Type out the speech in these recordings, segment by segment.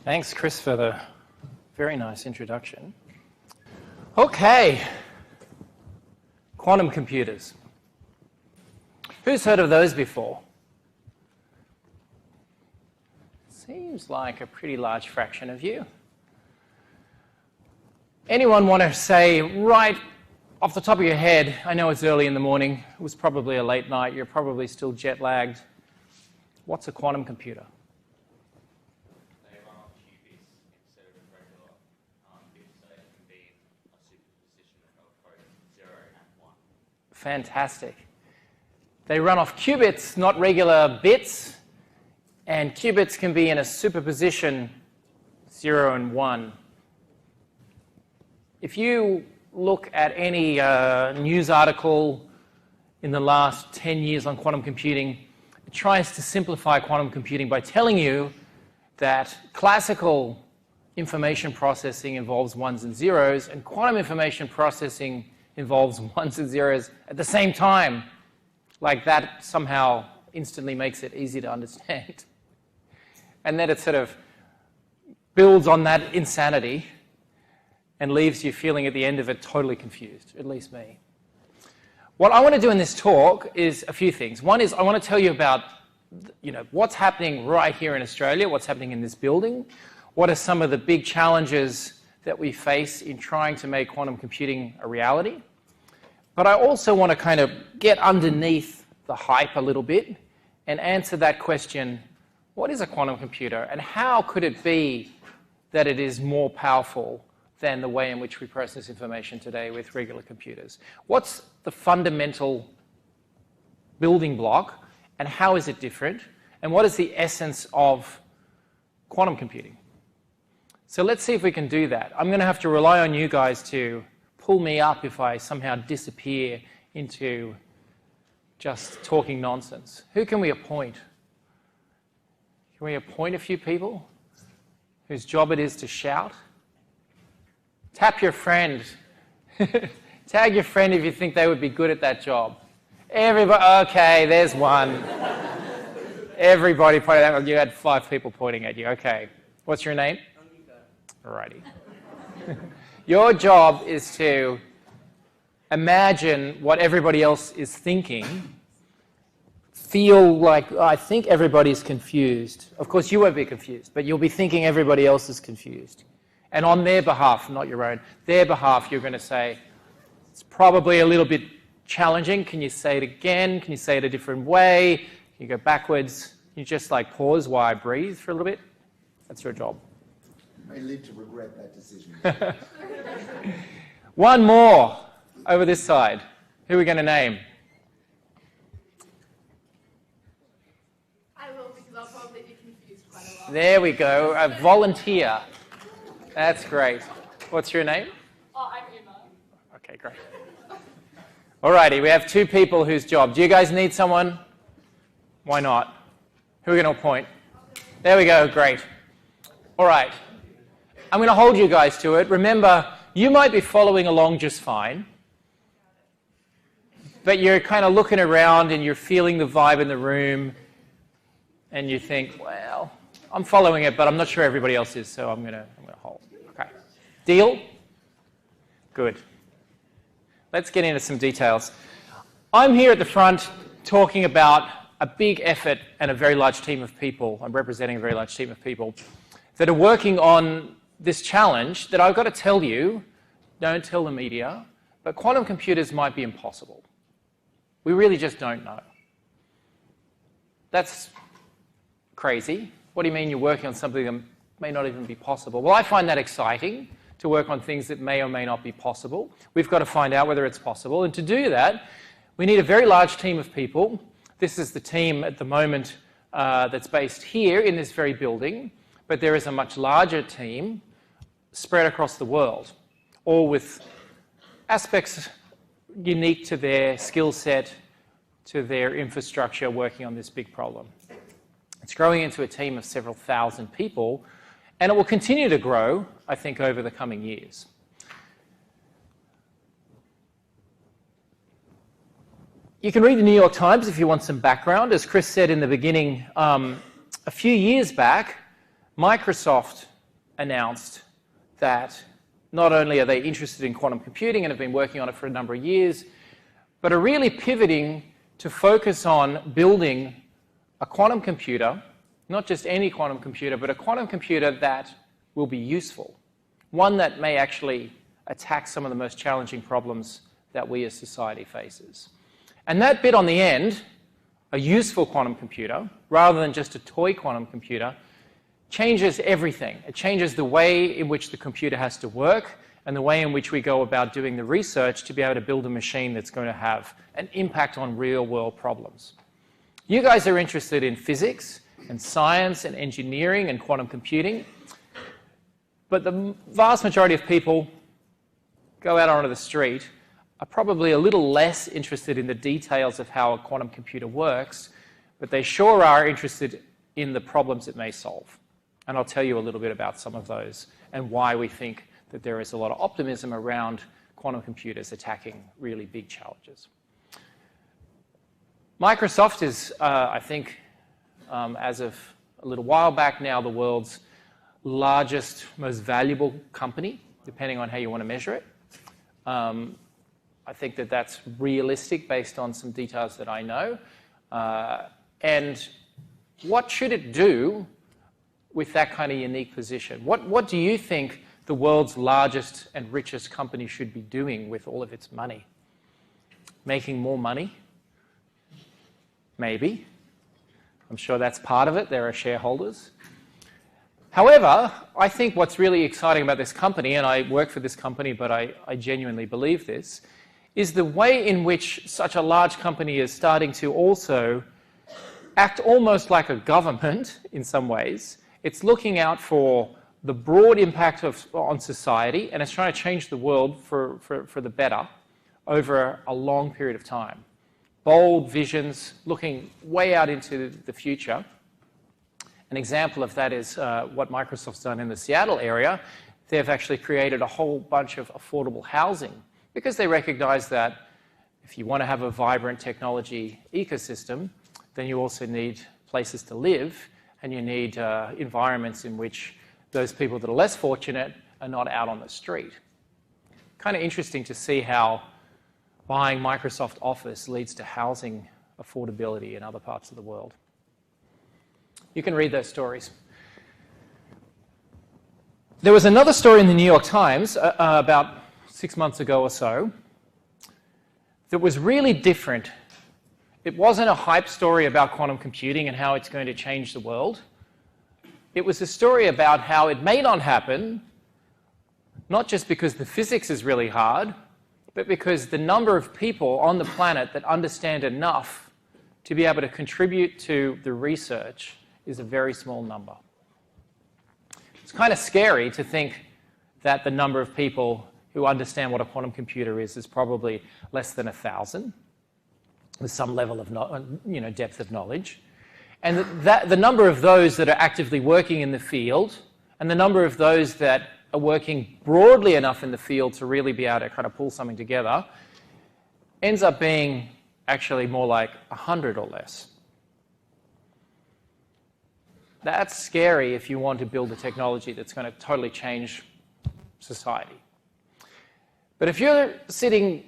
Thanks, Chris, for the very nice introduction. Okay, quantum computers. Who's heard of those before? Seems like a pretty large fraction of you. Anyone want to say right off the top of your head, I know it's early in the morning, it was probably a late night, you're probably still jet lagged. What's a quantum computer? They run off qubits instead of regular bits, so it can be a superposition of both 0 and 1. Fantastic. They run off qubits, not regular bits, and qubits can be in a superposition 0 and 1. If you look at any news article in the last 10 years on quantum computing, it tries to simplify quantum computing by telling you that classical information processing involves ones and zeros, and quantum information processing involves ones and zeros at the same time. Like that somehow instantly makes it easy to understand. And then it sort of builds on that insanity and leaves you feeling at the end of it totally confused, at least me. What I want to do in this talk is a few things. One is I want to tell you about what's happening right here in Australia, what's happening in this building, what are some of the big challenges that we face in trying to make quantum computing a reality. But I also want to kind of get underneath the hype a little bit and answer that question, what is a quantum computer and how could it be that it is more powerful than the way in which we process information today with regular computers? What's the fundamental building block and how is it different? And what is the essence of quantum computing? So let's see if we can do that. I'm going to have to rely on you guys to pull me up if I somehow disappear into just talking nonsense. Who can we appoint? Can we appoint a few people whose job it is to shout? Tap your friend. Tag your friend if you think they would be good at that job. Everybody, okay, there's one. Everybody pointed at you. You had 5 people pointing at you. Okay. What's your name? Alrighty. Your job is to imagine what everybody else is thinking, feel like, I think everybody's confused. Of course, you won't be confused, but you'll be thinking everybody else is confused. And on their behalf, not your own, their behalf, you're going to say, it's probably a little bit challenging. Can you say it again? Can you say it a different way? Can you go backwards? Can you just like pause while I breathe for a little bit? That's your job. May live to regret that decision. One more over this side. Who are we going to name? I will, because I'll probably be confused quite a lot. There we go. A volunteer. That's great. What's your name? Oh, I'm Emma. Okay, great. Alrighty, we have 2 people whose job. Do you guys need someone? Why not? Who are we going to appoint? There we go, great. All right. I'm going to hold you guys to it. Remember, you might be following along just fine, but you're kind of looking around and you're feeling the vibe in the room and you think, well, I'm following it, but I'm not sure everybody else is, so I'm going to hold. Okay. Deal? Good. Let's get into some details. I'm here at the front talking about a big effort and a very large team of people. I'm representing a very large team of people that are working on this challenge that I've got to tell you, don't tell the media, but quantum computers might be impossible. We really just don't know. That's crazy. What do you mean you're working on something that may not even be possible? Well, I find that exciting, to work on things that may or may not be possible. We've got to find out whether it's possible. And to do that, we need a very large team of people. This is the team at the moment that's based here in this very building, but there is a much larger team spread across the world, all with aspects unique to their skill set, to their infrastructure working on this big problem. It's growing into a team of several thousand people, and it will continue to grow, I think, over the coming years. You can read the New York Times if you want some background. As Chris said in the beginning, a few years back, Microsoft announced that not only are they interested in quantum computing and have been working on it for a number of years, but are really pivoting to focus on building a quantum computer, not just any quantum computer, but a quantum computer that will be useful, one that may actually attack some of the most challenging problems that we as society faces. And that bit on the end, a useful quantum computer, rather than just a toy quantum computer, changes everything. It changes the way in which the computer has to work and the way in which we go about doing the research to be able to build a machine that's going to have an impact on real-world problems. You guys are interested in physics and science and engineering and quantum computing, but the vast majority of people go out onto the street are probably a little less interested in the details of how a quantum computer works, but they sure are interested in the problems it may solve. And I'll tell you a little bit about some of those and why we think that there is a lot of optimism around quantum computers attacking really big challenges. Microsoft is, I think, as of a little while back now, the world's largest, most valuable company, depending on how you want to measure it. I think that that's realistic based on some details that I know. And what should it do with that kind of unique position? What do you think the world's largest and richest company should be doing with all of its money? Making more money? Maybe. I'm sure that's part of it. There are shareholders. However, I think what's really exciting about this company, and I work for this company, but I genuinely believe this, is the way in which such a large company is starting to also act almost like a government in some ways. It's looking out for the broad impact on society, and it's trying to change the world for the better over a long period of time. Bold visions, looking way out into the future. An example of that is what Microsoft's done in the Seattle area. They've actually created a whole bunch of affordable housing because they recognize that if you want to have a vibrant technology ecosystem, then you also need places to live, and you need environments in which those people that are less fortunate are not out on the street. Kind of interesting to see how buying Microsoft Office leads to housing affordability in other parts of the world. You can read those stories. There was another story in the New York Times about 6 months ago or so that was really different. It wasn't a hype story about quantum computing and how it's going to change the world. It was a story about how it may not happen, not just because the physics is really hard, but because the number of people on the planet that understand enough to be able to contribute to the research is a very small number. It's kind of scary to think that the number of people who understand what a quantum computer is probably less than 1,000, with some level of depth of knowledge. And that the number of those that are actively working in the field and the number of those that are working broadly enough in the field to really be able to kind of pull something together ends up being actually more like 100 or less. That's scary if you want to build a technology that's going to totally change society. But if you're sitting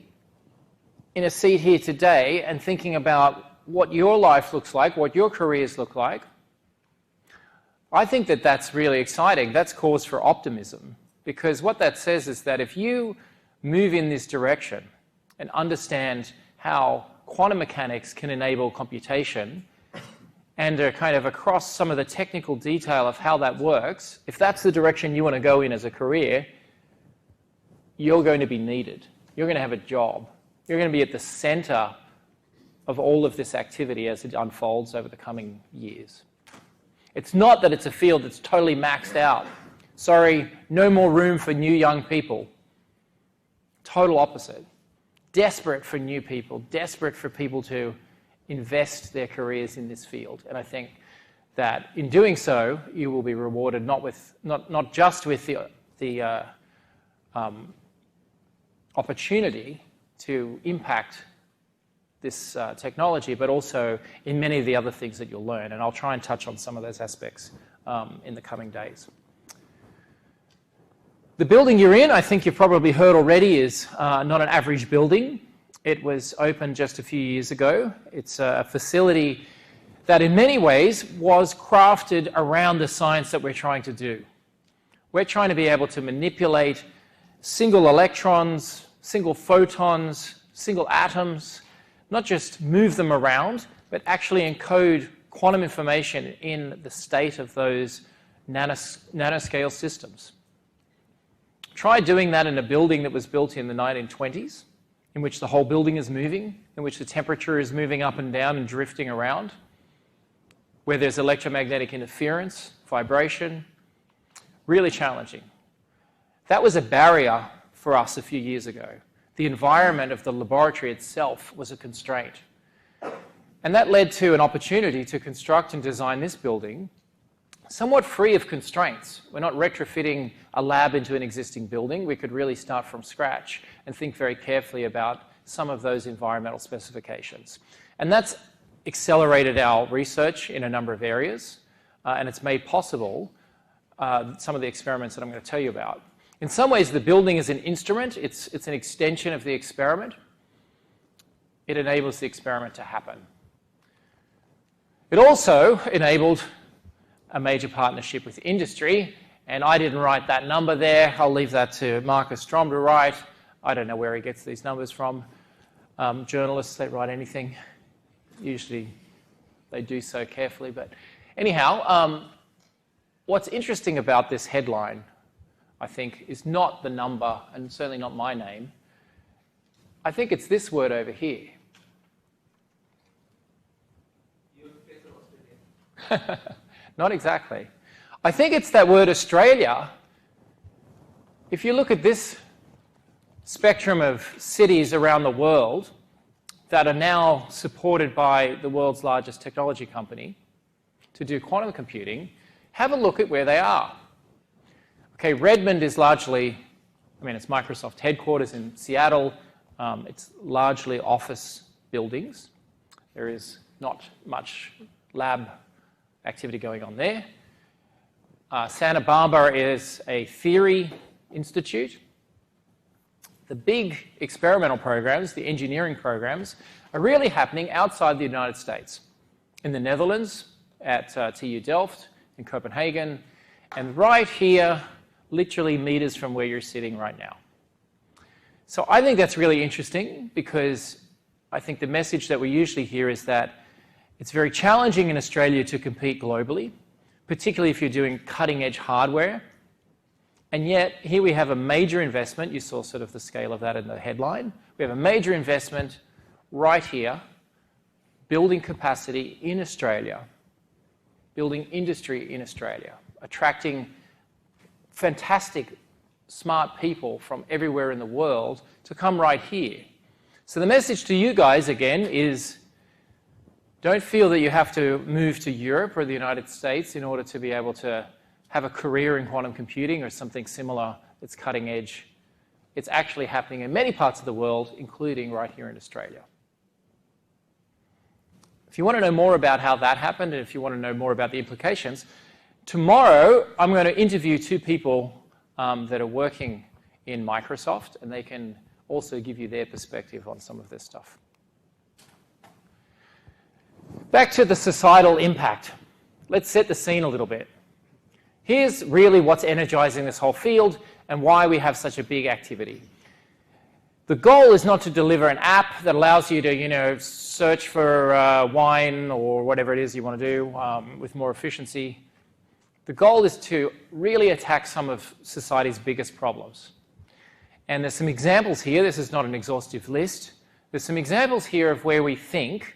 in a seat here today and thinking about what your life looks like, what your careers look like, I think that that's really exciting. That's cause for optimism, because what that says is that if you move in this direction and understand how quantum mechanics can enable computation and are kind of across some of the technical detail of how that works, if that's the direction you want to go in as a career, you're going to be needed. You're going to have a job. You're going to be at the center of all of this activity as it unfolds over the coming years. It's not that it's a field that's totally maxed out. Sorry, no more room for new young people. Total opposite. Desperate for new people, desperate for people to invest their careers in this field. And I think that in doing so, you will be rewarded not just with the opportunity to impact this technology, but also in many of the other things that you'll learn. And I'll try and touch on some of those aspects in the coming days. The building you're in, I think you've probably heard already, is not an average building. It was opened just a few years ago. It's a facility that in many ways was crafted around the science that we're trying to do. We're trying to be able to manipulate single electrons, single photons, single atoms, not just move them around, but actually encode quantum information in the state of those nanoscale systems. Try doing that in a building that was built in the 1920s, in which the whole building is moving, in which the temperature is moving up and down and drifting around, where there's electromagnetic interference, vibration. Really challenging. That was a barrier for us a few years ago. The environment of the laboratory itself was a constraint. And that led to an opportunity to construct and design this building somewhat free of constraints. We're not retrofitting a lab into an existing building. We could really start from scratch and think very carefully about some of those environmental specifications. And that's accelerated our research in a number of areas, and it's made possible some of the experiments that I'm going to tell you about. In some ways, the building is an instrument. It's an extension of the experiment. It enables the experiment to happen. It also enabled a major partnership with industry, and I didn't write that number there. I'll leave that to Marcus Strom to write. I don't know where he gets these numbers from. Journalists, they write anything. Usually they do so carefully, but anyhow, what's interesting about this headline, I think, is not the number, and certainly not my name. I think it's this word over here. Not exactly. I think it's that word Australia. If you look at this spectrum of cities around the world that are now supported by the world's largest technology company to do quantum computing, have a look at where they are. Okay, Redmond is largely, it's Microsoft headquarters in Seattle. It's largely office buildings. There is not much lab activity going on there. Santa Barbara is a theory institute. The big experimental programs, the engineering programs, are really happening outside the United States. In the Netherlands, at TU Delft, in Copenhagen, and right here, literally meters from where you're sitting right now. So I think that's really interesting, because I think the message that we usually hear is that it's very challenging in Australia to compete globally, particularly if you're doing cutting-edge hardware. And yet, here we have a major investment. You saw sort of the scale of that in the headline. We have a major investment right here, building capacity in Australia, building industry in Australia, attracting fantastic, smart people from everywhere in the world to come right here. So the message to you guys, again, is don't feel that you have to move to Europe or the United States in order to be able to have a career in quantum computing or something similar that's cutting edge. It's actually happening in many parts of the world, including right here in Australia. If you want to know more about how that happened, and if you want to know more about the implications, tomorrow I'm going to interview two people that are working in Microsoft, and they can also give you their perspective on some of this stuff. Back to the societal impact. Let's set the scene a little bit. Here's really what's energizing this whole field and why we have such a big activity. The goal is not to deliver an app that allows you to, search for wine or whatever it is you want to do with more efficiency. The goal is to really attack some of society's biggest problems. And there's some examples here. This is not an exhaustive list. There's some examples here of where we think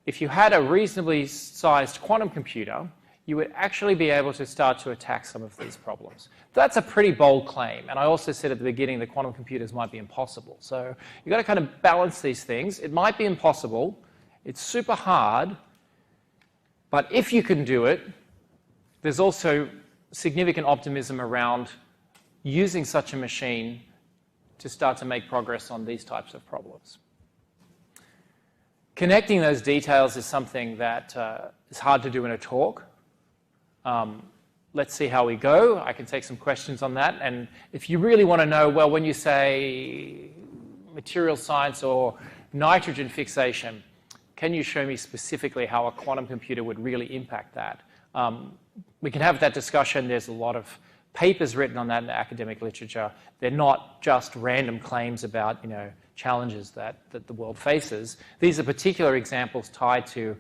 if you had a reasonably sized quantum computer, you would actually be able to start to attack some of these problems. That's a pretty bold claim. And I also said at the beginning that quantum computers might be impossible. So you've got to kind of balance these things. It might be impossible. It's super hard. But if you can do it, there's also significant optimism around using such a machine to start to make progress on these types of problems. Connecting those details is something that is hard to do in a talk. let's see how we go. I can take some questions on that. And if you really want to know, well, when you say material science or nitrogen fixation, can you show me specifically how a quantum computer would really impact that? We can have that discussion. There's a lot of papers written on that in the academic literature. They're not just random claims about, challenges that the world faces. These are particular examples tied to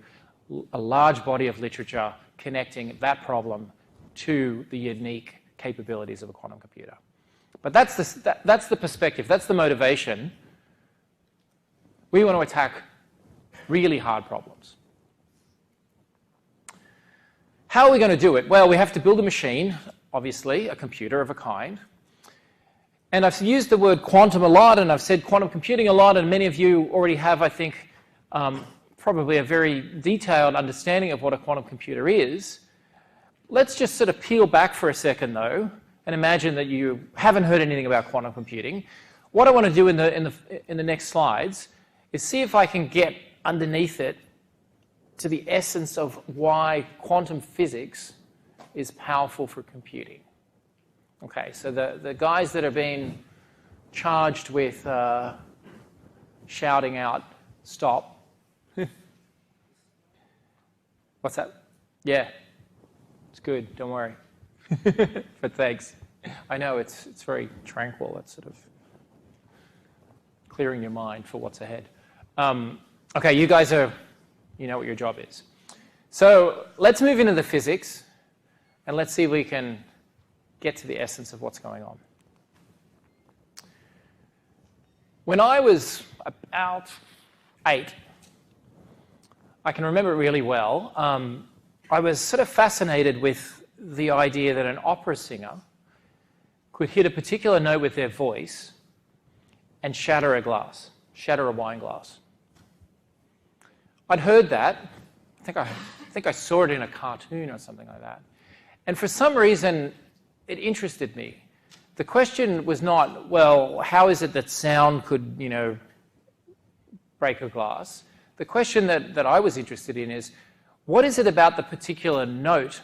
a large body of literature connecting that problem to the unique capabilities of a quantum computer. But that's the perspective, that's the motivation. We want to attack really hard problems. How are we going to do it? Well, we have to build a machine, obviously, a computer of a kind. And I've used the word quantum a lot, and I've said quantum computing a lot, and many of you already have, I think, probably a very detailed understanding of what a quantum computer is. Let's just sort of peel back for a second, though, and imagine that you haven't heard anything about quantum computing. What I want to do in the next slides is see if I can get underneath it to the essence of why quantum physics is powerful for computing. Okay, so the guys that are being charged with shouting out, stop. What's that? Yeah, it's good, don't worry. But thanks. I know it's very tranquil. It's sort of clearing your mind for what's ahead. Okay, you guys you know what your job is. So let's move into the physics, and let's see if we can get to the essence of what's going on. When I was about 8, I can remember it really well, I was sort of fascinated with the idea that an opera singer could hit a particular note with their voice and shatter a wine glass. I'd heard that. I think I saw it in a cartoon or something like that. And for some reason, it interested me. The question was not, well, how is it that sound could, break a glass? The question that I was interested in is, what is it about the particular note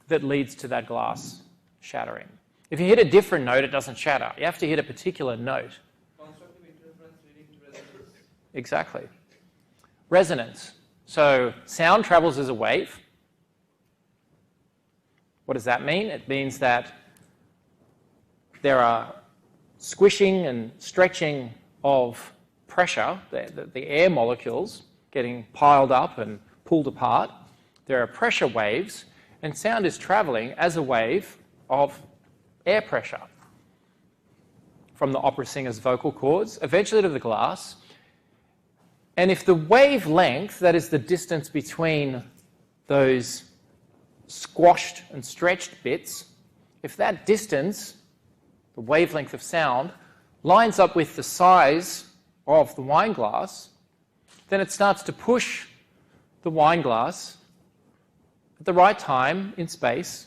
that leads to that glass shattering? If you hit a different note, it doesn't shatter. You have to hit a particular note. Constructive interference leading to resonance. Exactly. Resonance. So sound travels as a wave. What does that mean? It means that there are squishing and stretching of pressure, the air molecules getting piled up and pulled apart. There are pressure waves, and sound is traveling as a wave of air pressure from the opera singer's vocal cords, eventually to the glass. And if the wavelength, that is the distance between those squashed and stretched bits, if that distance, the wavelength of sound, lines up with the size of the wine glass, then it starts to push the wine glass at the right time in space,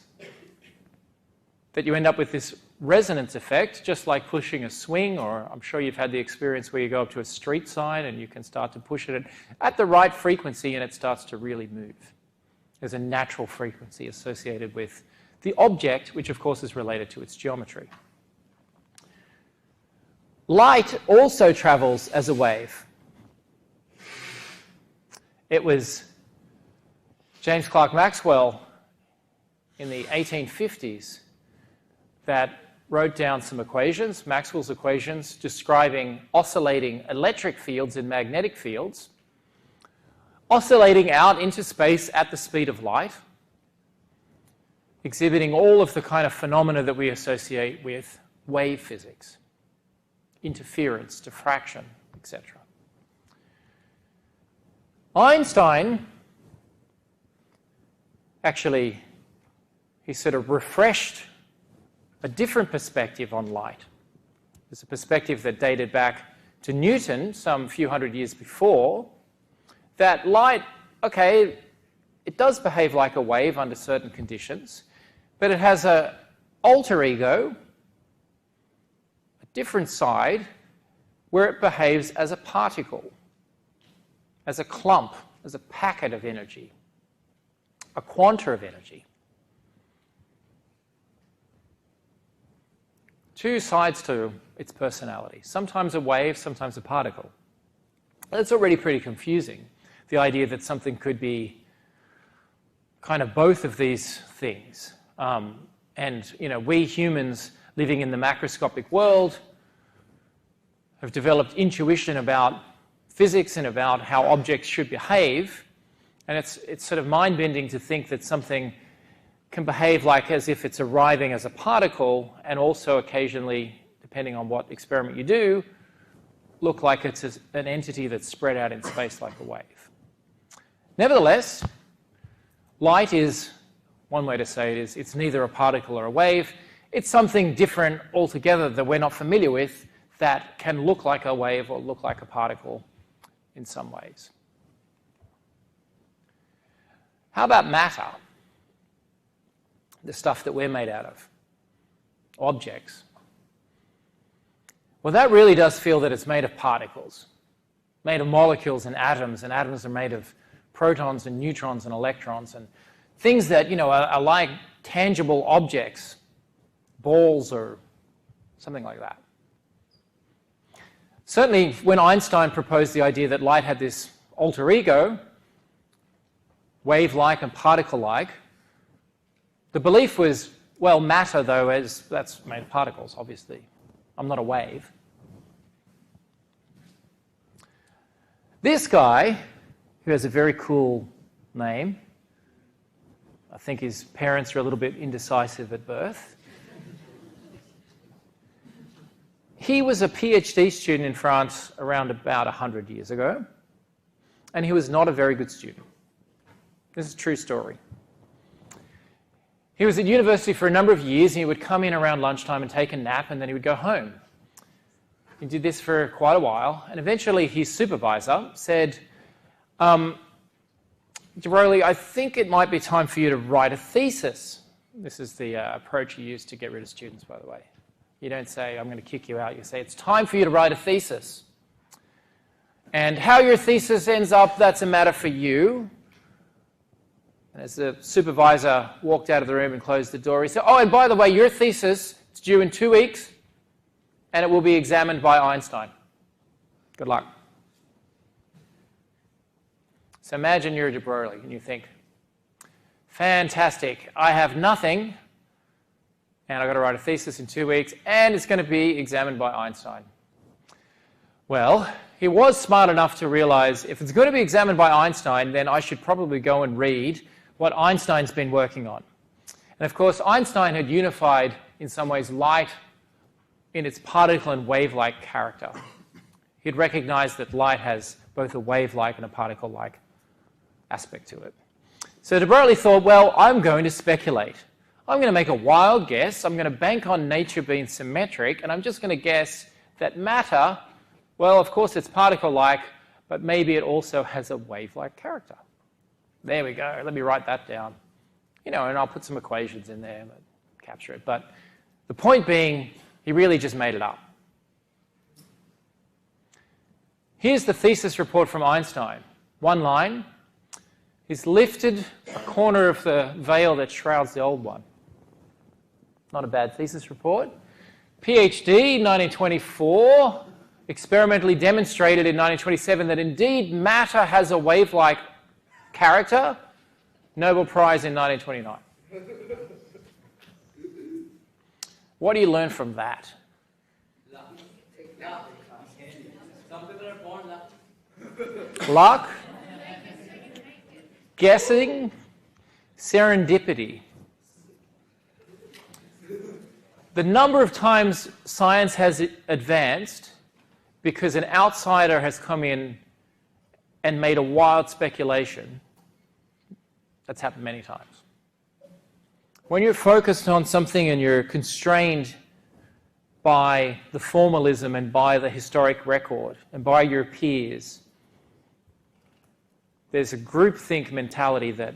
that you end up with this resonance effect, just like pushing a swing, or I'm sure you've had the experience where you go up to a street sign and you can start to push it at the right frequency and it starts to really move. There's a natural frequency associated with the object, which of course is related to its geometry. Light also travels as a wave. It was James Clerk Maxwell in the 1850s that wrote down some equations, Maxwell's equations, describing oscillating electric fields and magnetic fields, oscillating out into space at the speed of light, exhibiting all of the kind of phenomena that we associate with wave physics, interference, diffraction, etc. Einstein, actually, he sort of refreshed a different perspective on light. It's a perspective that dated back to Newton some few hundred years before, that light, okay, it does behave like a wave under certain conditions, but it has an alter ego, a different side, where it behaves as a particle, as a clump, as a packet of energy, a quanta of energy. two sides to its personality. Sometimes a wave, sometimes a particle. That's already pretty confusing, the idea that something could be kind of both of these things. And we humans living in the macroscopic world have developed intuition about physics and about how objects should behave. And it's sort of mind-bending to think that something can behave like as if it's arriving as a particle, and also occasionally, depending on what experiment you do, look like it's an entity that's spread out in space like a wave. Nevertheless, light is, one way to say it is, it's neither a particle or a wave. It's something different altogether that we're not familiar with that can look like a wave or look like a particle in some ways. How about matter? The stuff that we're made out of, objects. Well, that really does feel that it's made of particles, made of molecules and atoms are made of protons and neutrons and electrons, and things that, are like tangible objects, balls or something like that. Certainly, when Einstein proposed the idea that light had this alter ego, wave-like and particle-like, the belief was, well, matter, though, that's made of particles, obviously. I'm not a wave. This guy, who has a very cool name, I think his parents are a little bit indecisive at birth. He was a PhD student in France around about 100 years ago, and he was not a very good student. This is a true story. He was at university for a number of years, and he would come in around lunchtime and take a nap, and then he would go home. He did this for quite a while, and eventually his supervisor said, Reilly, I think it might be time for you to write a thesis. This is the approach you use to get rid of students, by the way. You don't say, I'm going to kick you out. You say, it's time for you to write a thesis. And how your thesis ends up, that's a matter for you. And as the supervisor walked out of the room and closed the door, he said, oh, and by the way, your thesis is due in 2 weeks, and it will be examined by Einstein. Good luck. So imagine you're a Reilly, and you think, fantastic, I have nothing, and I've got to write a thesis in 2 weeks, and it's going to be examined by Einstein. Well, he was smart enough to realize if it's going to be examined by Einstein, then I should probably go and read what Einstein's been working on. And of course, Einstein had unified, in some ways, light in its particle and wave-like character. He'd recognized that light has both a wave-like and a particle-like aspect to it. So de Broglie thought, well, I'm going to speculate. I'm going to make a wild guess. I'm going to bank on nature being symmetric, and I'm just going to guess that matter, well, of course it's particle-like, but maybe it also has a wave-like character. There we go. Let me write that down. And I'll put some equations in there and capture it. But the point being, he really just made it up. Here's the thesis report from Einstein. One line. He's lifted a corner of the veil that shrouds the old one. Not a bad thesis report. PhD, 1924, experimentally demonstrated in 1927 that indeed matter has a wave-like character. Nobel Prize in 1929. What do you learn from that? Some people are born lucky. Luck, guessing, serendipity. The number of times science has advanced because an outsider has come in and made a wild speculation, that's happened many times. When you're focused on something and you're constrained by the formalism and by the historic record and by your peers, there's a groupthink mentality that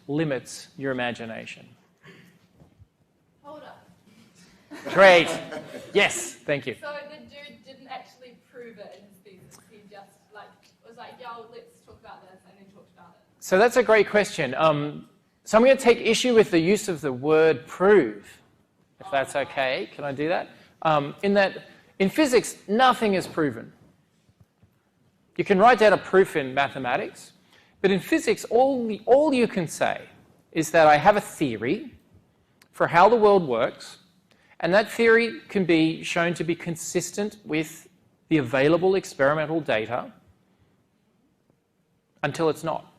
limits your imagination. Hold up. Great. Yes, thank you. So the dude didn't actually prove it in his thesis. He just was like, yo, let's talk about this, and then talked about it. So that's a great question. So I'm going to take issue with the use of the word prove. if that's okay. Can I do that? In physics, nothing is proven. You can write down a proof in mathematics, but in physics, all you can say is that I have a theory for how the world works, and that theory can be shown to be consistent with the available experimental data until it's not.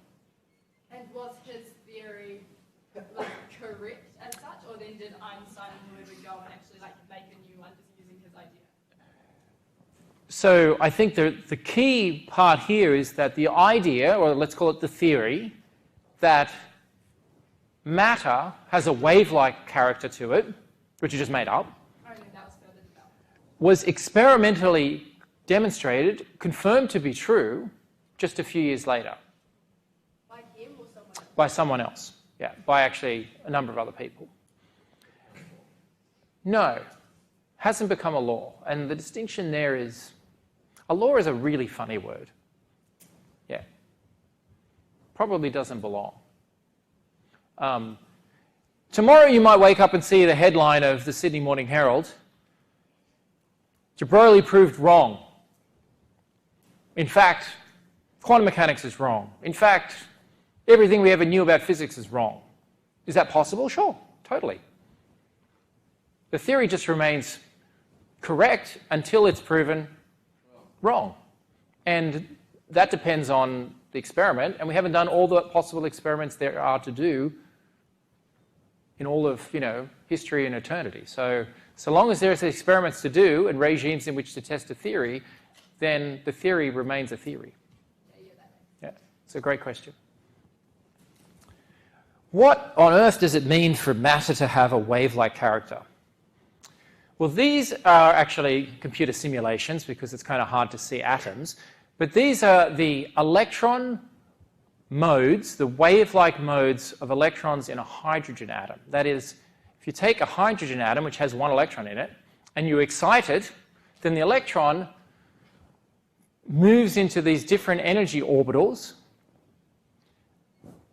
And was his theory like correct as such, or then did Einstein and whoever go and actually like make a new one just using his idea? So I think the key part here is that the idea, or let's call it the theory, that matter has a wave-like character to it, which is just made up, Only that was further developed. was experimentally demonstrated, confirmed to be true, just a few years later. By him or someone else? By someone else, yeah, by actually a number of other people. No, hasn't become a law. And the distinction there is, a law is a really funny word. Yeah, probably doesn't belong. Tomorrow you might wake up and see the headline of the Sydney Morning Herald, de Broglie proved wrong. In fact, quantum mechanics is wrong. In fact, everything we ever knew about physics is wrong. Is that possible? Sure, totally. The theory just remains correct until it's proven wrong. And that depends on the experiment, and we haven't done all the possible experiments there are to do in all of, history and eternity. So long as there's experiments to do and regimes in which to test a theory, then the theory remains a theory. Yeah, it's a great question. What on earth does it mean for matter to have a wave-like character? Well, these are actually computer simulations because it's kind of hard to see atoms, but these are the electron modes, the wave-like modes of electrons in a hydrogen atom. That is, if you take a hydrogen atom which has one electron in it and you excite it, then the electron moves into these different energy orbitals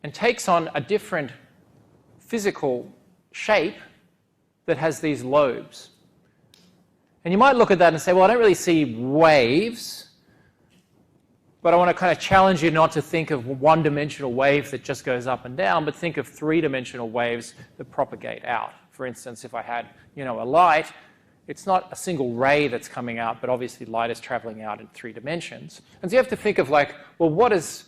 and takes on a different physical shape that has these lobes. And you might look at that and say, well, I don't really see waves, but I want to kind of challenge you not to think of one-dimensional wave that just goes up and down, but think of three-dimensional waves that propagate out. For instance, if I had, a light, it's not a single ray that's coming out, but obviously light is traveling out in 3 dimensions. And so you have to think of like, well, what does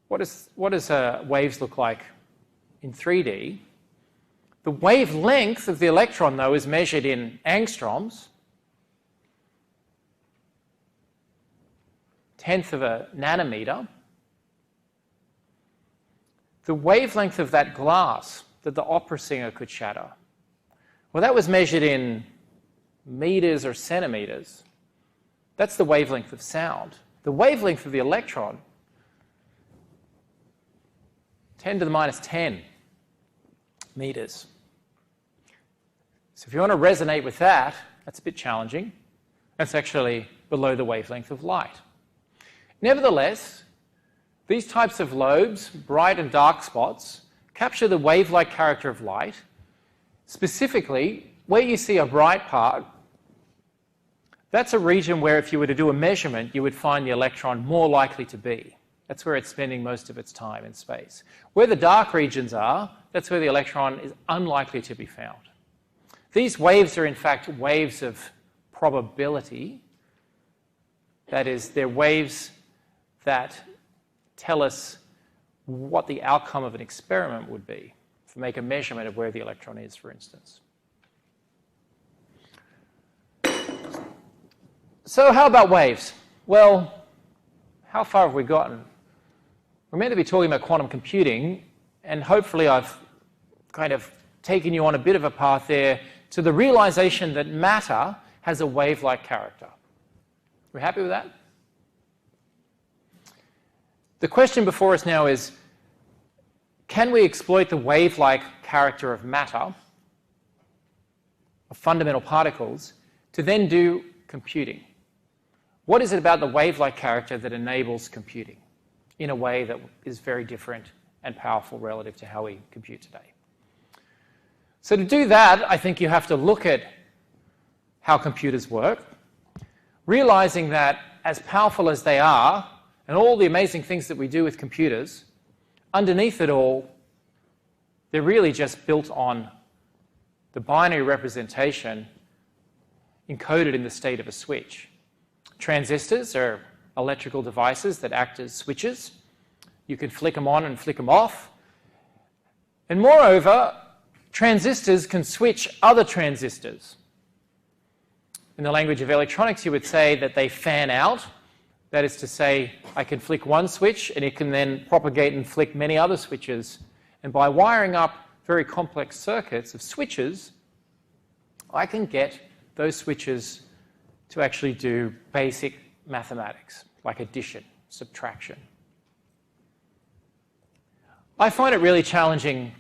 waves look like in 3D? The wavelength of the electron, though, is measured in angstroms, 1/10 of a nanometer. The wavelength of that glass that the opera singer could shatter, well, that was measured in meters or centimeters. That's the wavelength of sound. The wavelength of the electron, 10 to the minus 10 meters. So if you want to resonate with that, that's a bit challenging. That's actually below the wavelength of light. Nevertheless, these types of lobes, bright and dark spots, capture the wave-like character of light. Specifically, where you see a bright part, that's a region where if you were to do a measurement, you would find the electron more likely to be. That's where it's spending most of its time in space. Where the dark regions are, that's where the electron is unlikely to be found. These waves are in fact waves of probability. That is, they're waves that tell us what the outcome of an experiment would be, to make a measurement of where the electron is, for instance. So how about waves? Well, how far have we gotten? We're meant to be talking about quantum computing, and hopefully I've kind of taken you on a bit of a path there to the realization that matter has a wave-like character. We happy with that? The question before us now is, can we exploit the wave-like character of matter, of fundamental particles, to then do computing? What is it about the wave-like character that enables computing in a way that is very different and powerful relative to how we compute today? So to do that, I think you have to look at how computers work, realizing that as powerful as they are, and all the amazing things that we do with computers, underneath it all, they're really just built on the binary representation encoded in the state of a switch. Transistors are electrical devices that act as switches. You can flick them on and flick them off. And moreover, transistors can switch other transistors. In the language of electronics, you would say that they fan out. That is to say, I can flick one switch and it can then propagate and flick many other switches. And by wiring up very complex circuits of switches, I can get those switches to actually do basic mathematics, like addition, subtraction. I find it really challenging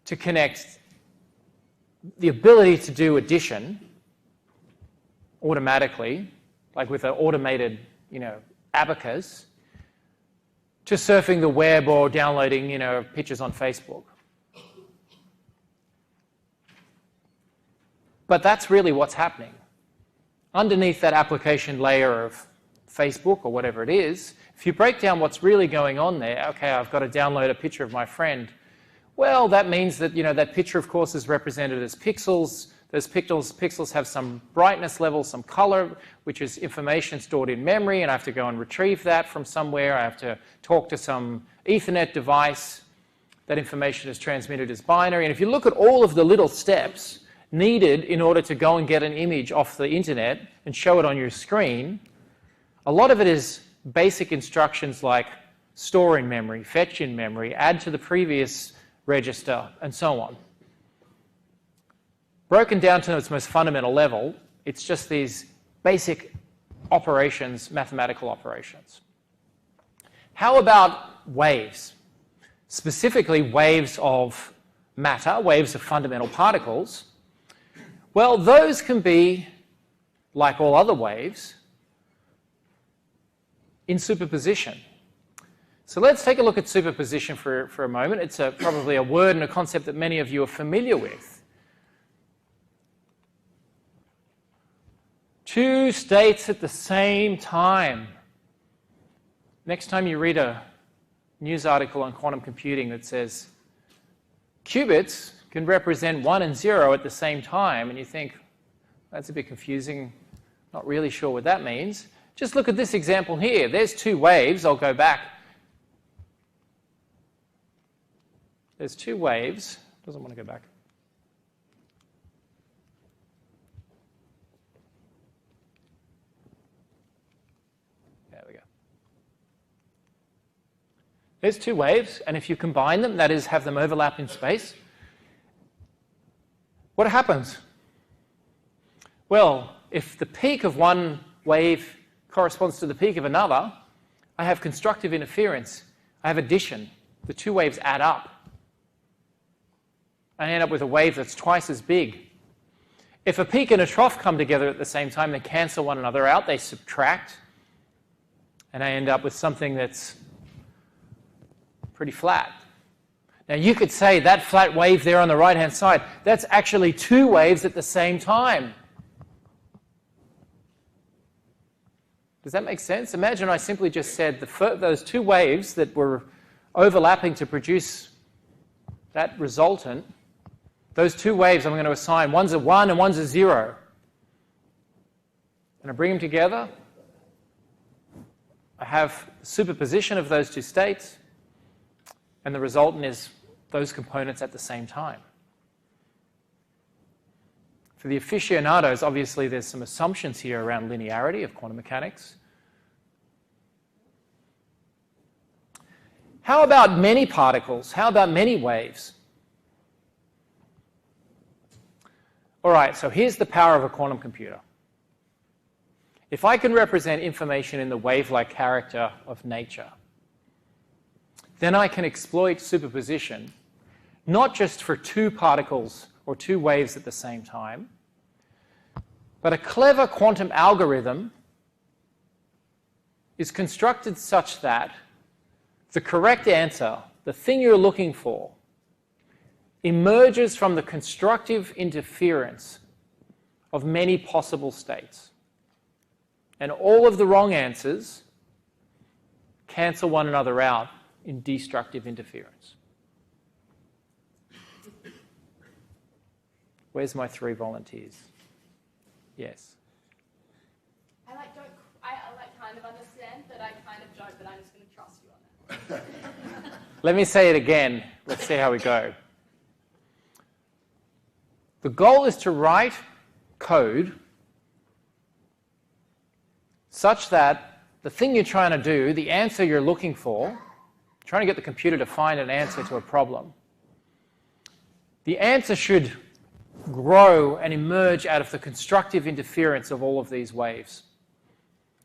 to connect the ability to do addition automatically, like with an automated, abacus, to surfing the web or downloading, pictures on Facebook. But that's really what's happening. Underneath that application layer of Facebook or whatever it is, if you break down what's really going on there, okay, I've got to download a picture of my friend. Well, that means that, that picture, of course, is represented as pixels. Those pixels have some brightness level, some color, which is information stored in memory, and I have to go and retrieve that from somewhere. I have to talk to some Ethernet device. That information is transmitted as binary. And if you look at all of the little steps needed in order to go and get an image off the internet and show it on your screen, a lot of it is basic instructions like store in memory, fetch in memory, add to the previous register, and so on. Broken down to its most fundamental level, it's just these basic operations, mathematical operations. How about waves? Specifically, waves of matter, waves of fundamental particles. Well, those can be, like all other waves, in superposition. So let's take a look at superposition for a moment. It's probably a word and a concept that many of you are familiar with. Two states at the same time. Next time you read a news article on quantum computing that says qubits can represent 1 and 0 at the same time, and you think, that's a bit confusing, not really sure what that means. Just look at this example here. There's two waves. I'll go back. There's two waves. Doesn't want to go back. There we go. There's two waves, and if you combine them, that is, have them overlap in space, what happens? Well, if the peak of one wave corresponds to the peak of another, I have constructive interference. I have addition. The two waves add up. I end up with a wave that's twice as big. If a peak and a trough come together at the same time, they cancel one another out, they subtract, and I end up with something that's pretty flat. Now you could say that flat wave there on the right-hand side, that's actually two waves at the same time. Does that make sense? Imagine I simply just said those two waves that were overlapping to produce that resultant, those two waves I'm going to assign, one's a 1 and one's a 0. And I bring them together. I have superposition of those two states, and the resultant is those components at the same time. For the aficionados, obviously there's some assumptions here around linearity of quantum mechanics. How about many particles? How about many waves? All right, so here's the power of a quantum computer. If I can represent information in the wave-like character of nature, then I can exploit superposition, not just for two particles or two waves at the same time, but a clever quantum algorithm is constructed such that the correct answer, the thing you're looking for, emerges from the constructive interference of many possible states. And all of the wrong answers cancel one another out in destructive interference. Where's my 3 volunteers? Yes. I kind of understand, but I kind of don't, but I'm just going to trust you on that. Let me say it again. Let's see how we go. The goal is to write code such that the thing you're trying to do, the answer you're looking for, trying to get the computer to find an answer to a problem, the answer should grow and emerge out of the constructive interference of all of these waves.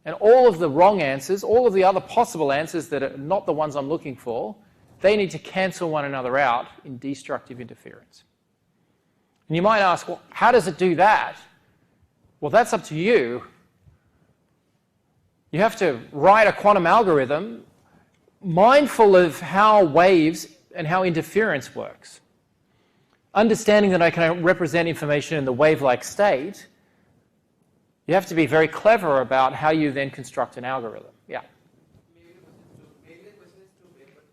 And all of the wrong answers, all of the other possible answers that are not the ones I'm looking for, they need to cancel one another out in destructive interference. And you might ask, well, how does it do that? Well, that's up to you. You have to write a quantum algorithm mindful of how waves and how interference works. Understanding that I can represent information in the wave-like state, you have to be very clever about how you then construct an algorithm. Yeah. Maybe the question is too big, but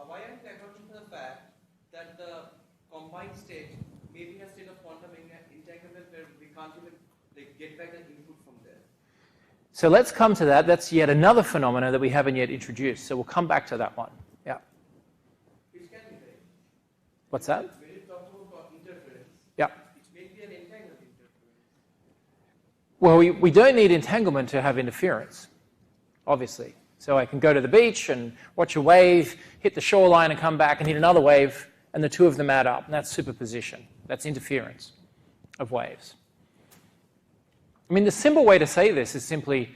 why aren't they accounting for the fact that the combined state maybe a state of quantum entanglement where we can't even get back the input from there? So let's come to that. That's yet another phenomena that we haven't yet introduced. So we'll come back to that one. Yeah. Which can be right. What's that? When you talk about interference, Yeah. it may be an entangled interference. Well, we don't need entanglement to have interference, obviously. So I can go to the beach and watch a wave, hit the shoreline and come back and hit another wave, and the two of them add up. And that's superposition. That's interference of waves. I mean, the simple way to say this is simply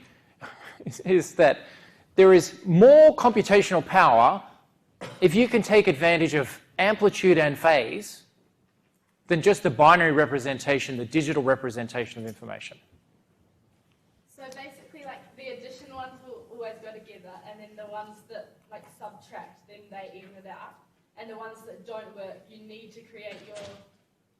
is that there is more computational power if you can take advantage of amplitude and phase than just the binary representation, the digital representation of information. So basically, like, the addition ones will always go together, and then the ones that, like, subtract, then they even it out. And the ones that don't work, you need to create your,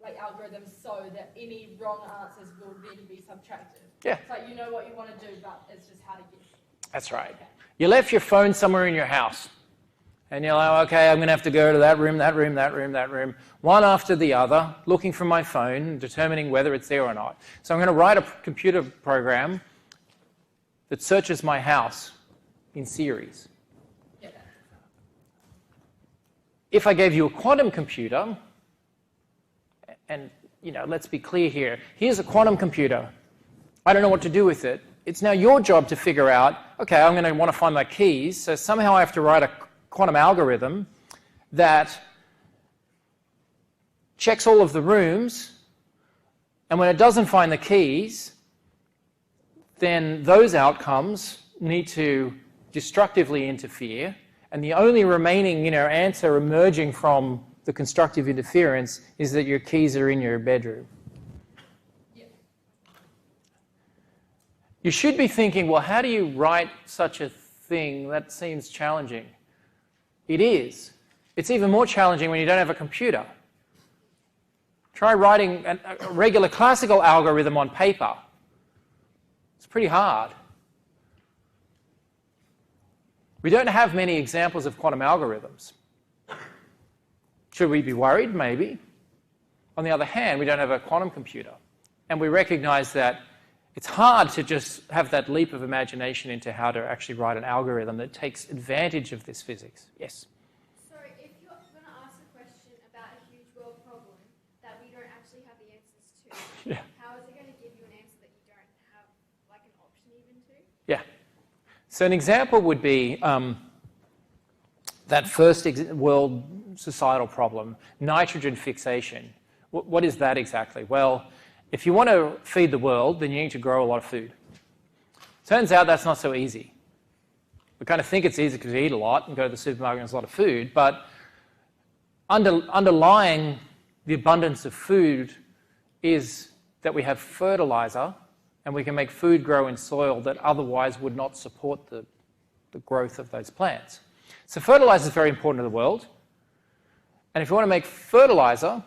like, algorithm so that any wrong answers will then be subtracted. Yeah. So you know what you want to do, but it's just how to get it. That's right. Okay. You left your phone somewhere in your house. And you're like, okay, I'm going to have to go to that room, that room, that room, that room, one after the other, looking for my phone, determining whether it's there or not. So I'm going to write a computer program that searches my house in series. Yeah. If I gave you a quantum computer, and, you know, let's be clear here, here's a quantum computer. I don't know what to do with it. It's now your job to figure out, okay, I'm going to want to find my keys, so somehow I have to write a quantum algorithm that checks all of the rooms, and when it doesn't find the keys, then those outcomes need to destructively interfere, and the only remaining, you know, answer emerging from the constructive interference is that your keys are in your bedroom. Yeah. You should be thinking, well, how do you write such a thing? That seems challenging. It is. It's even more challenging when you don't have a computer. Try writing a regular classical algorithm on paper. It's pretty hard. We don't have many examples of quantum algorithms. Should we be worried? Maybe. On the other hand, we don't have a quantum computer. And we recognize that it's hard to just have that leap of imagination into how to actually write an algorithm that takes advantage of this physics. Yes? So if you're going to ask a question about a huge world problem that we don't actually have the answers to, Yeah. how is it going to give you an answer that you don't have, like, an option even to? Yeah. So an example would be that first world societal problem, nitrogen fixation. What is that exactly? Well, if you want to feed the world, then you need to grow a lot of food. Turns out that's not so easy. We kind of think it's easy because we eat a lot and go to the supermarket and there's a lot of food, but underlying the abundance of food is that we have fertilizer and we can make food grow in soil that otherwise would not support the growth of those plants. So fertilizer is very important to the world. And if you want to make fertilizer,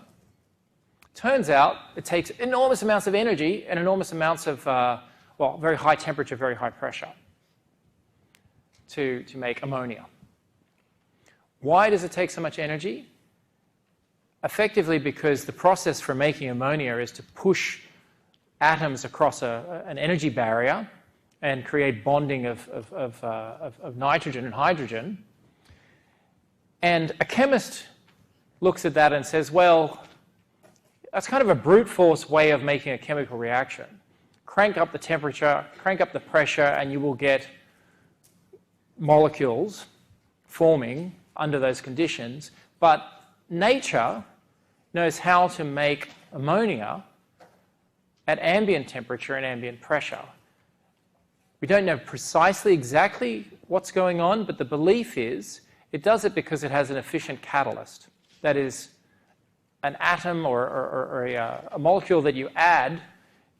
turns out it takes enormous amounts of energy and enormous amounts of, very high temperature, very high pressure to make ammonia. Why does it take so much energy? Effectively because the process for making ammonia is to push atoms across an energy barrier and create bonding of nitrogen and hydrogen. And a chemist looks at that and says, well, that's kind of a brute force way of making a chemical reaction. Crank up the temperature, crank up the pressure, and you will get molecules forming under those conditions. But nature knows how to make ammonia at ambient temperature and ambient pressure. We don't know precisely exactly what's going on, but the belief is it does it because it has an efficient catalyst. That is, an atom or a molecule that you add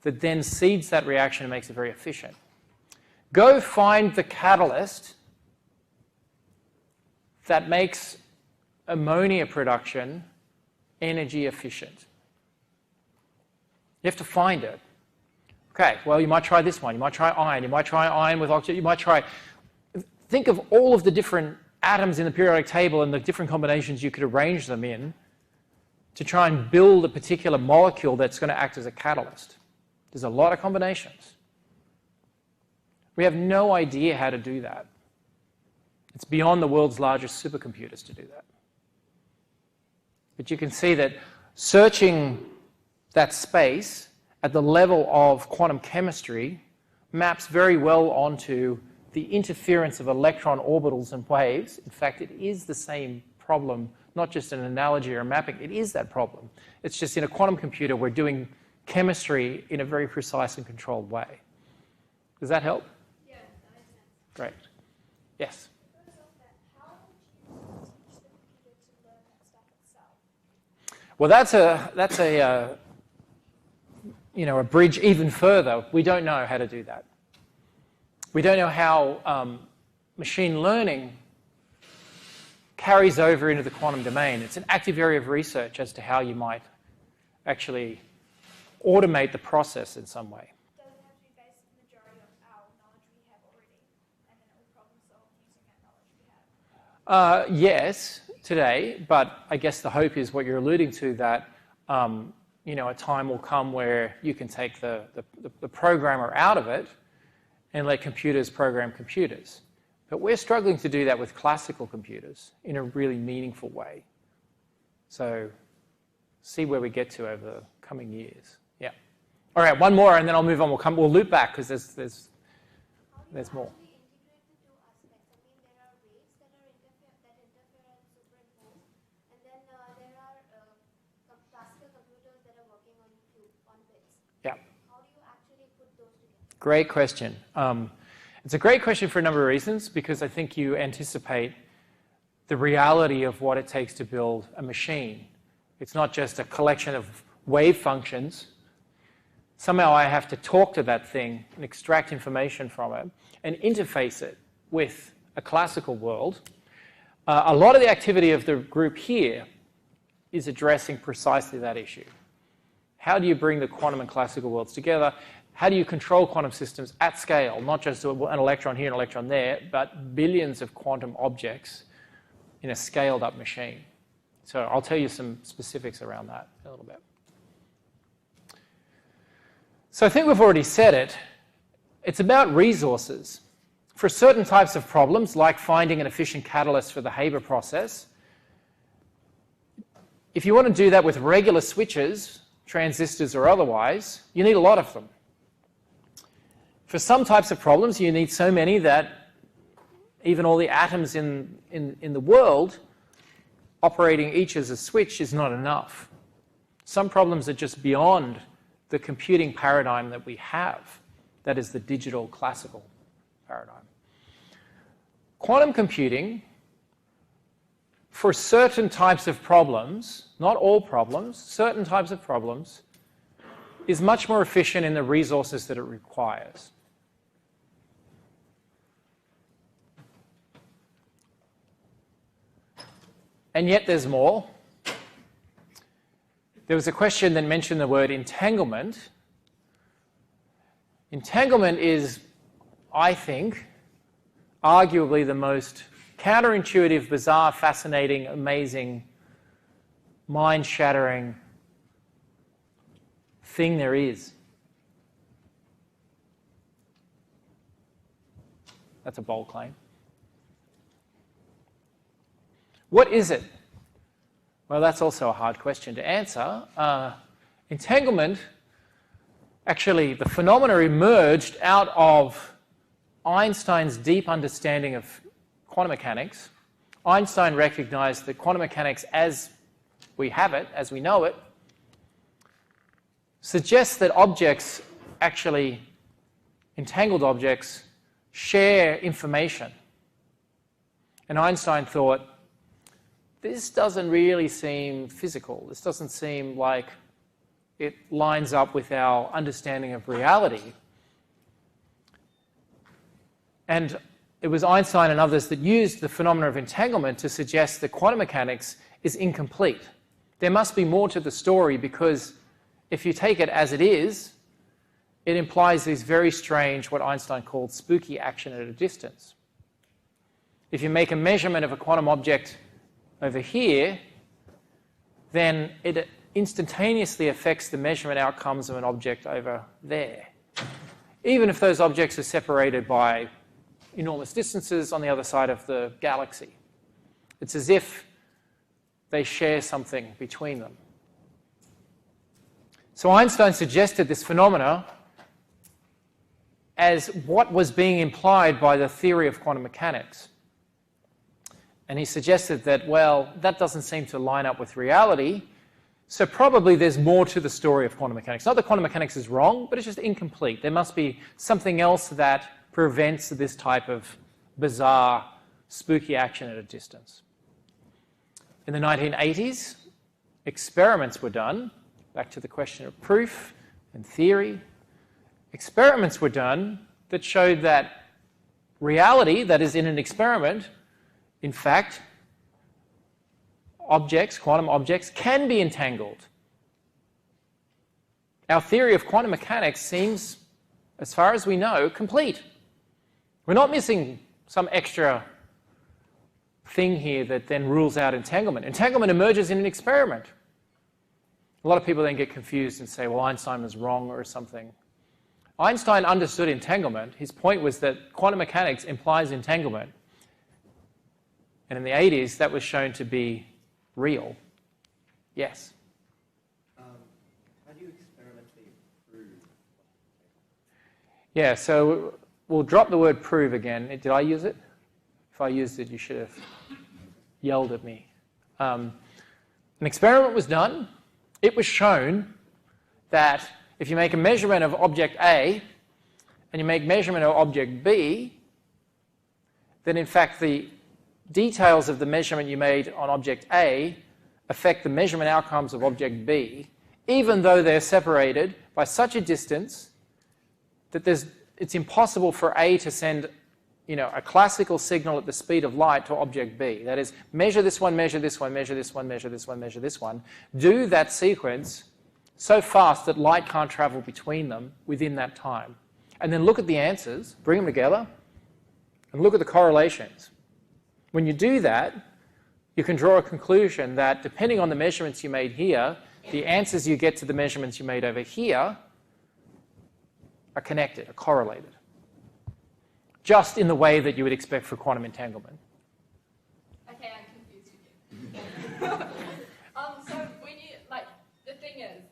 that then seeds that reaction and makes it very efficient. Go find the catalyst that makes ammonia production energy efficient. You have to find it. Okay, well, you might try this one. You might try iron. You might try iron with oxygen. You might try... Think of all of the different atoms in the periodic table and the different combinations you could arrange them in to try and build a particular molecule that's going to act as a catalyst. There's a lot of combinations. We have no idea how to do that. It's beyond the world's largest supercomputers to do that. But you can see that searching that space at the level of quantum chemistry maps very well onto the interference of electron orbitals and waves. In fact, it is the same problem, not just an analogy or a mapping. It is that problem. It's just in a quantum computer, we're doing chemistry in a very precise and controlled way. Does that help? Yeah, that makes sense. Great. Yes? How would you teach the computer to learn that stuff itself? Well, that's a bridge even further. We don't know how to do that. We don't know how machine learning carries over into the quantum domain. It's an active area of research as to how you might actually automate the process in some way. Does it have to be based on the majority of our knowledge we have already, and then it will problem solve using that knowledge we have? Yes, today, but I guess the hope is what you're alluding to, that a time will come where you can take the programmer out of it and let computers program computers. But we're struggling to do that with classical computers in a really meaningful way. So see where we get to over the coming years. Yeah. All right, one more, and then I'll move on. We'll loop back because there's more. How do you actually integrate the two aspects? I mean, there are waves that interfere and superimpose, and then there are classical computers that are working on bits. Yeah. How do you actually put those together? Great question. It's a great question for a number of reasons, because I think you anticipate the reality of what it takes to build a machine. It's not just a collection of wave functions. Somehow I have to talk to that thing and extract information from it and interface it with a classical world. A lot of the activity of the group here is addressing precisely that issue. How do you bring the quantum and classical worlds together? How do you control quantum systems at scale, not just an electron here and an electron there, but billions of quantum objects in a scaled-up machine? So I'll tell you some specifics around that in a little bit. So I think we've already said it. It's about resources. For certain types of problems, like finding an efficient catalyst for the Haber process, if you want to do that with regular switches, transistors or otherwise, you need a lot of them. For some types of problems, you need so many that even all the atoms in the world operating each as a switch is not enough. Some problems are just beyond the computing paradigm that we have. That is the digital classical paradigm. Quantum computing, for certain types of problems, not all problems, certain types of problems, is much more efficient in the resources that it requires. And yet there's more. There was a question that mentioned the word entanglement. Entanglement is, I think, arguably the most counterintuitive, bizarre, fascinating, amazing, mind-shattering thing there is. That's a bold claim. What is it? Well, that's also a hard question to answer. Entanglement, actually, the phenomena emerged out of Einstein's deep understanding of quantum mechanics. Einstein recognized that quantum mechanics as we have it, as we know it, suggests that objects, actually entangled objects, share information. And Einstein thought, this doesn't really seem physical. This doesn't seem like it lines up with our understanding of reality. And it was Einstein and others that used the phenomena of entanglement to suggest that quantum mechanics is incomplete. There must be more to the story, because if you take it as it is, it implies these very strange, what Einstein called spooky action at a distance. If you make a measurement of a quantum object over here, then it instantaneously affects the measurement outcomes of an object over there, even if those objects are separated by enormous distances on the other side of the galaxy. It's as if they share something between them. So Einstein suggested this phenomena as what was being implied by the theory of quantum mechanics. And he suggested that, well, that doesn't seem to line up with reality, so probably there's more to the story of quantum mechanics. Not that quantum mechanics is wrong, but it's just incomplete. There must be something else that prevents this type of bizarre, spooky action at a distance. In the 1980s, experiments were done, back to the question of proof and theory. Experiments were done that showed that reality, that is in an experiment, in fact, objects, quantum objects, can be entangled. Our theory of quantum mechanics seems, as far as we know, complete. We're not missing some extra thing here that then rules out entanglement. Entanglement emerges in an experiment. A lot of people then get confused and say, well, Einstein was wrong or something. Einstein understood entanglement. His point was that quantum mechanics implies entanglement. And in the 80s, that was shown to be real. Yes? How do you experimentally prove? Yeah, so we'll drop the word prove again. Did I use it? If I used it, you should have yelled at me. An experiment was done. It was shown that if you make a measurement of object A and you make measurement of object B, then in fact the details of the measurement you made on object A affect the measurement outcomes of object B, even though they're separated by such a distance that it's impossible for A to send a classical signal at the speed of light to object B. That is, measure this one, measure this one, measure this one, measure this one, measure this one. Do that sequence so fast that light can't travel between them within that time. And then look at the answers, bring them together, and look at the correlations. When you do that, you can draw a conclusion that depending on the measurements you made here, the answers you get to the measurements you made over here are connected, are correlated. Just in the way that you would expect for quantum entanglement. Okay, I'm confused again. So when you, the thing is,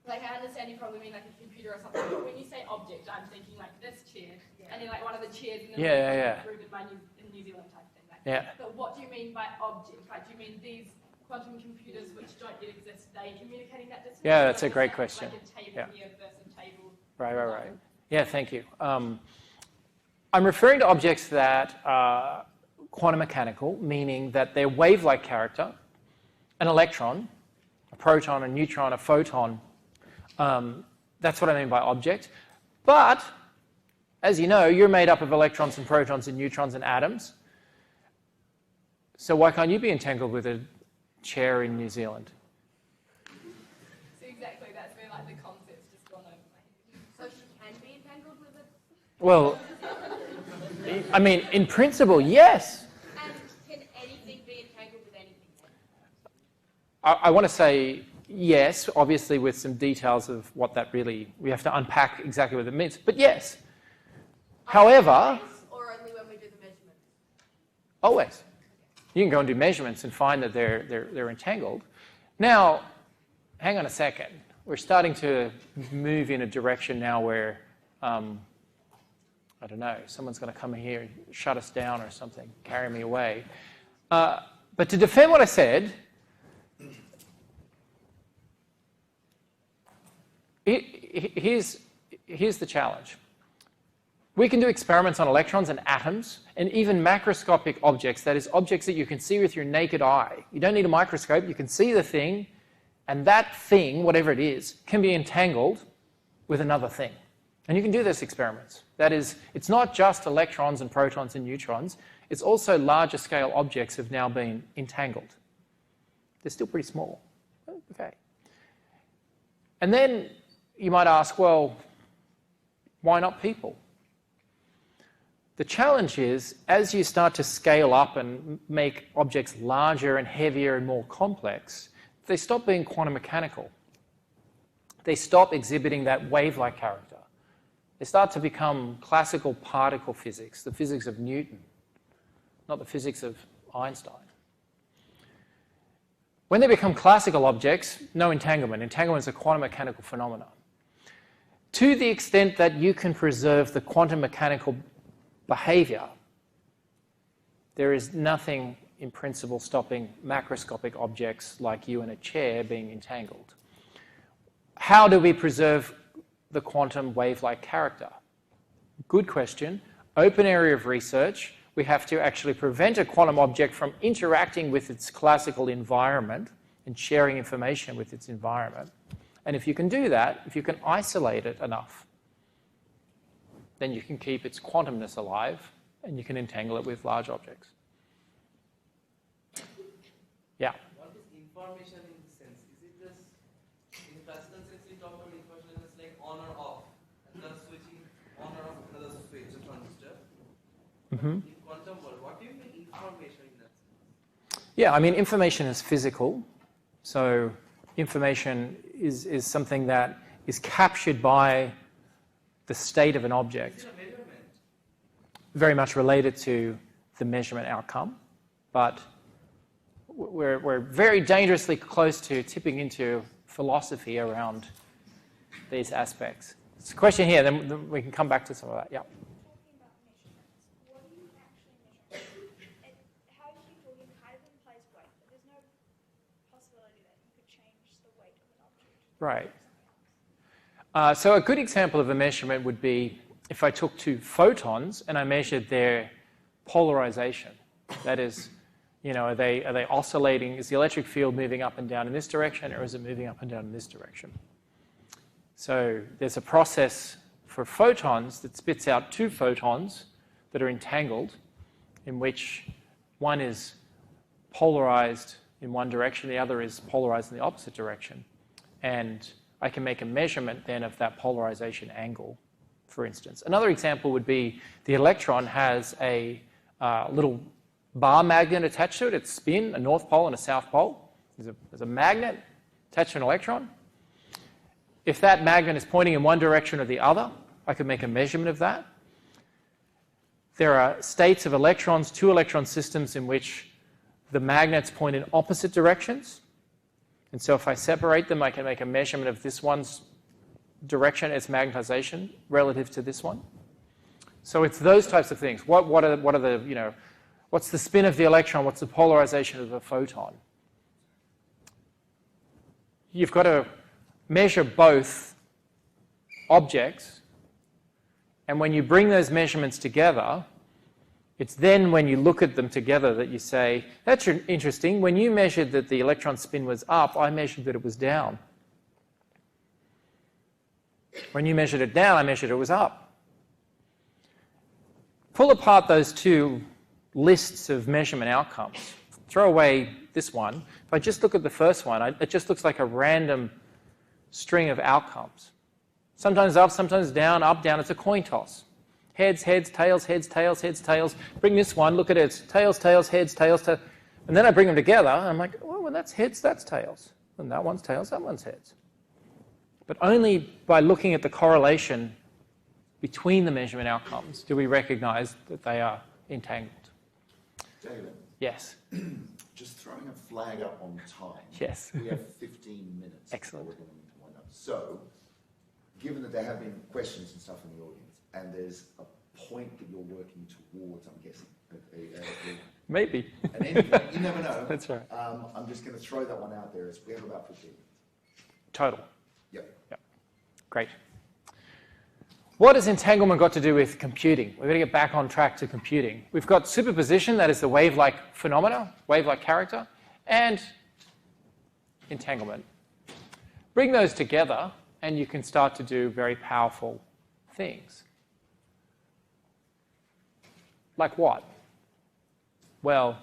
I understand you probably mean a computer or something, but when you say object, I'm thinking this chair, and then one of the chairs in the room in New Zealand type thing. Yeah. But what do you mean by object? Do you mean these quantum computers which don't yet exist, they communicating that distance? Yeah, that's a great question. Like a table here versus a table. Right. Yeah, thank you. I'm referring to objects that are quantum mechanical, meaning that they're wave-like character, an electron, a proton, a neutron, a photon. That's what I mean by object. But, as you know, you're made up of electrons and protons and neutrons and atoms. So why can't you be entangled with a chair in New Zealand? Well, I mean, in principle, yes. And can anything be entangled with anything? I want to say yes, obviously with some details of what that really, we have to unpack exactly what it means, but yes. However, Or only when we do the measurements? always. You can go and do measurements and find that they're entangled. Now, hang on a second. We're starting to move in a direction now where, I don't know, someone's going to come in here and shut us down or something, carry me away. But to defend what I said, here's the challenge. We can do experiments on electrons and atoms and even macroscopic objects, that is, objects that you can see with your naked eye. You don't need a microscope, you can see the thing, and that thing, whatever it is, can be entangled with another thing. And you can do those experiments. That is, it's not just electrons and protons and neutrons, it's also larger scale objects have now been entangled. They're still pretty small. Okay. And then you might ask, well, why not people? The challenge is, as you start to scale up and make objects larger and heavier and more complex, they stop being quantum mechanical. They stop exhibiting that wave-like character. They start to become classical particle physics, the physics of Newton, not the physics of Einstein. When they become classical objects, no entanglement. Entanglement is a quantum mechanical phenomenon. To the extent that you can preserve the quantum mechanical behavior, there is nothing in principle stopping macroscopic objects like you in a chair being entangled. How do we preserve the quantum wave-like character? Good question. Open area of research. We have to actually prevent a quantum object from interacting with its classical environment and sharing information with its environment. And if you can do that, if you can isolate it enough, then you can keep its quantumness alive and you can entangle it with large objects. Yeah? What is information in the sense? Is it just, in classical sense, we talk about information as like on or off, and thus switching on or off another switch, a transistor. In quantum world, what do you mean information in that sense? Yeah, I mean, information is physical. So information is something that is captured by the state of an object. Is it a measurement? Very much related to the measurement outcome, but we're very dangerously close to tipping into philosophy around these aspects. It's a question here, then we can come back to some of that. Yeah. Talking about measurements, what do you actually measure? And how you keep talking kind of implies weight, but there's no possibility that you could change the weight of an object. Right. So a good example of a measurement would be if I took two photons and I measured their polarization. That is, you know, are they oscillating? Is the electric field moving up and down in this direction, or is it moving up and down in this direction? So there's a process for photons that spits out two photons that are entangled, in which one is polarized in one direction, the other is polarized in the opposite direction. And I can make a measurement then of that polarization angle, for instance. Another example would be the electron has a little bar magnet attached to it. It's spin, a north pole and a south pole. There's a magnet attached to an electron. If that magnet is pointing in one direction or the other, I could make a measurement of that. There are states of electrons, two electron systems in which the magnets point in opposite directions. And so if I separate them, I can make a measurement of this one's direction, its magnetization, relative to this one. So it's those types of things. What are the, you know, what's the spin of the electron? What's the polarization of the photon? You've got to measure both objects, and when you bring those measurements together, it's then when you look at them together that you say, that's interesting. When you measured that the electron spin was up, I measured that it was down. When you measured it down, I measured it was up. Pull apart those two lists of measurement outcomes. Throw away this one. If I just look at the first one, it just looks like a random string of outcomes. Sometimes up, sometimes down, up, down. It's a coin toss. Heads, heads, tails, heads, tails, heads, tails. Bring this one, look at it. It's tails, tails, heads, tails, tails. And then I bring them together, and I'm like, oh, well, that's heads, that's tails. And that one's tails, that one's heads. But only by looking at the correlation between the measurement outcomes do we recognize that they are entangled. David, Yes. just throwing a flag up on time. Yes. We have 15 minutes. Excellent. Before we're going to wind up. So, given that there have been questions and stuff in the audience, and there's a point that you're working towards, I'm guessing. Maybe. An endpoint, you never know. That's right. I'm just going to throw that one out there. We have about 15 minutes. Total. Yep. Great. What has entanglement got to do with computing? We're going to get back on track to computing. We've got superposition, that is the wave-like phenomena, wave-like character, and entanglement. Bring those together, and you can start to do very powerful things. Like what? Well,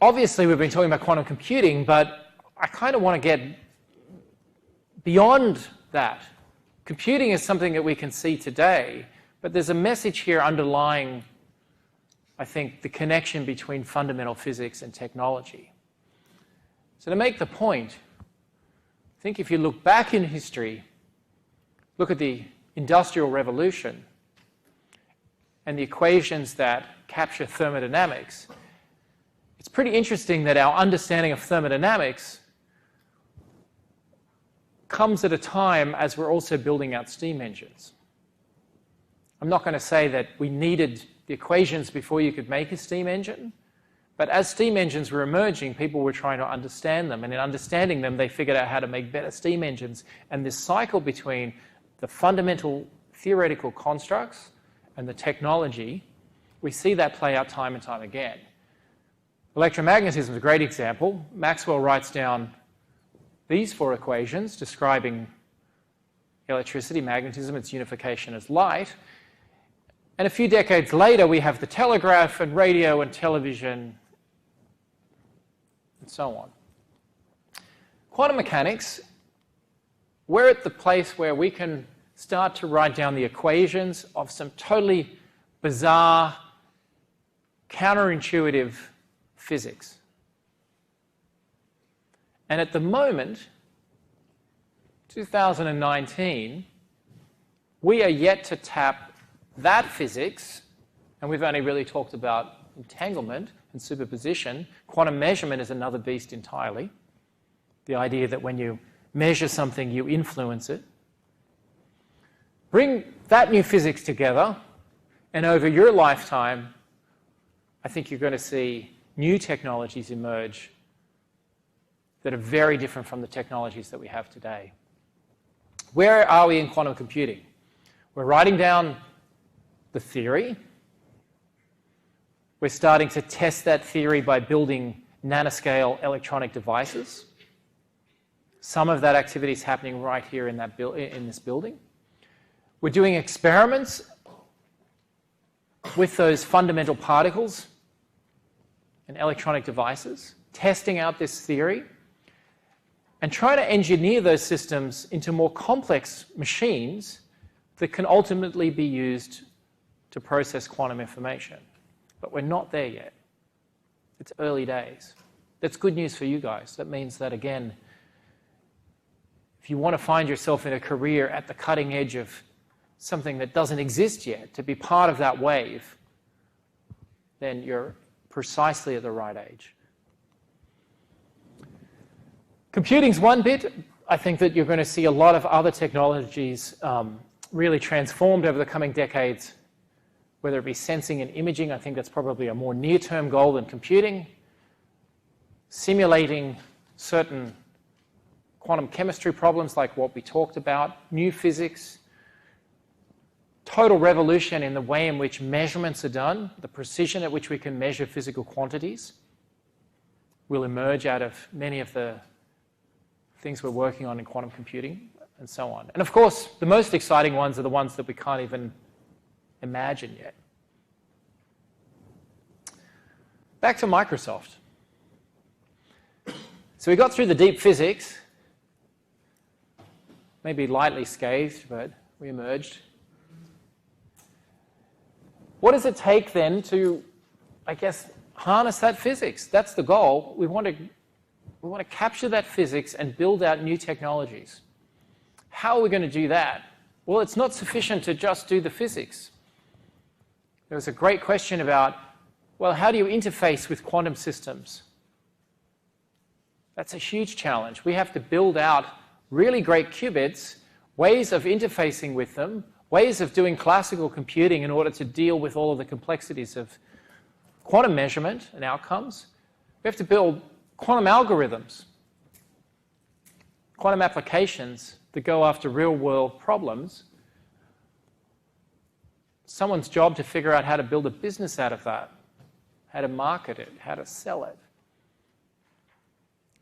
obviously we've been talking about quantum computing, but I kind of want to get beyond that. Computing is something that we can see today, but there's a message here underlying, I think, the connection between fundamental physics and technology. So to make the point, I think if you look back in history, look at the Industrial Revolution and the equations that capture thermodynamics, it's pretty interesting that our understanding of thermodynamics comes at a time as we're also building out steam engines. I'm not going to say that we needed the equations before you could make a steam engine, but as steam engines were emerging, people were trying to understand them, and in understanding them, they figured out how to make better steam engines. And this cycle between the fundamental theoretical constructs and the technology, we see that play out time and time again. Electromagnetism is a great example. Maxwell writes down these four equations describing electricity, magnetism, its unification as light. And a few decades later, we have the telegraph and radio and television and so on. Quantum mechanics, we're at the place where we can start to write down the equations of some totally bizarre, counterintuitive physics. And at the moment, 2019, we are yet to tap that physics, and we've only really talked about entanglement and superposition. Quantum measurement is another beast entirely. The idea that when you measure something, you influence it. Bring that new physics together, and over your lifetime, I think you're going to see new technologies emerge that are very different from the technologies that we have today. Where are we in quantum computing? We're writing down the theory. We're starting to test that theory by building nanoscale electronic devices. Some of that activity is happening right here in this building. We're doing experiments with those fundamental particles and electronic devices, testing out this theory, and trying to engineer those systems into more complex machines that can ultimately be used to process quantum information. But we're not there yet. It's early days. That's good news for you guys. That means that, again, if you want to find yourself in a career at the cutting edge of something that doesn't exist yet, to be part of that wave, then you're precisely at the right age. Computing's one bit. I think that you're going to see a lot of other technologies really transformed over the coming decades, whether it be sensing and imaging. I think that's probably a more near-term goal than computing. Simulating certain quantum chemistry problems like what we talked about, new physics, total revolution in the way in which measurements are done, the precision at which we can measure physical quantities will emerge out of many of the things we're working on in quantum computing, and so on. And of course, the most exciting ones are the ones that we can't even imagine yet. Back to Microsoft. So we got through the deep physics, maybe lightly scathed, but we emerged. What does it take then to, I guess, harness that physics? That's the goal. We want to capture that physics and build out new technologies. How are we going to do that? Well, it's not sufficient to just do the physics. There was a great question about, well, how do you interface with quantum systems? That's a huge challenge. We have to build out really great qubits, ways of interfacing with them, ways of doing classical computing in order to deal with all of the complexities of quantum measurement and outcomes. We have to build quantum algorithms, quantum applications that go after real-world problems. Someone's job to figure out how to build a business out of that, how to market it, how to sell it.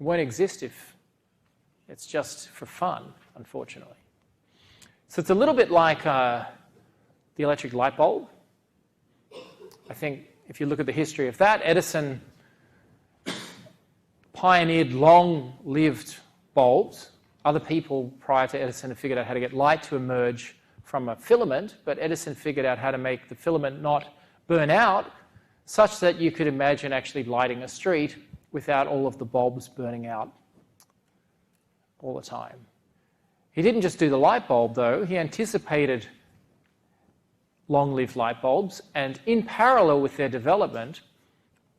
It won't exist if it's just for fun, unfortunately. So it's a little bit like the electric light bulb. I think if you look at the history of that, Edison pioneered long-lived bulbs. Other people prior to Edison had figured out how to get light to emerge from a filament, but Edison figured out how to make the filament not burn out such that you could imagine actually lighting a street without all of the bulbs burning out all the time. He didn't just do the light bulb, though. He anticipated long-lived light bulbs and, in parallel with their development,